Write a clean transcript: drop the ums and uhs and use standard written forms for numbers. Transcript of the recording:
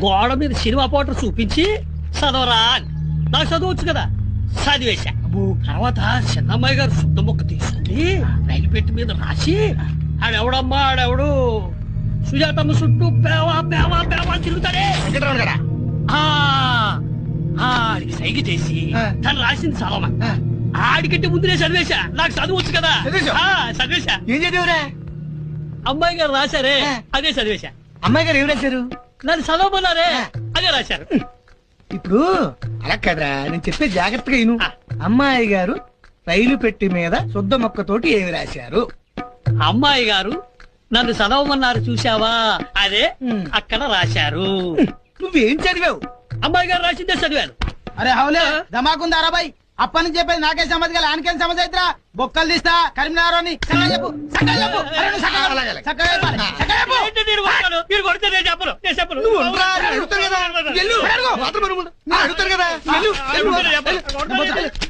గోడ మీద cinema Potter చూపించి చదవరా అని. నాకు చదవచ్చు కదా, చదివేశా. తర్వాత చిన్నమ్మాయి గారు శుద్ధ మొక్క తీసుకుని రైలు పెట్టి మీద రాసి ఆడెవడమ్మా ఆడెవడు సుజాతమ్మ చుట్టూ పేవా పేవా పేవా తిరుగుతాడే ఆడికి సైగ చేసి తను రాసింది చదవమా. ఆడికంటే ముందునే చదివేశా, నాకు చదవచ్చు కదా. చదివేశా. ఏం చదివరా? అమ్మాయి గారు రాశారే అదే చదివేశా. అమ్మాయి గారు ఏం రాశారు? నన్ను చదవమన్నారే అదే రాశారు. ఇప్పుడు అలా కదరా, నేను చెప్పే జాగ్రత్తగా విను. అమ్మాయి గారు రైలు పెట్టి మీద శుద్ధ మొక్కతోటి ఏమి రాశారు? అమ్మాయి గారు నన్ను చదవమన్నారు చూసావా, అదే అక్కడ రాశారు. నువ్వేం చదివావు? అమ్మాయి గారు రాసిందే చదివాను. అరే హౌలే ధమాకుందారా బాయ్, అప్పటి నుంచి చెప్పేది నాకే సమజ్ గల ఆనకేం సమజ్ అయితరా. బొక్కలు తీస్తా కరీంనగర్ అని చెప్పు. ఏంటి మీరు కొడతారు? మీరు కొడితే నేను చెప్పను, నేను చెప్పను. నువ్వు ఉండరా, నేను అడుగుతాను కదా. వెళ్ళు. అడుగు. మాత్రం అడుగు. నేను అడుగుతాను కదా. వెళ్ళు. చెప్పను.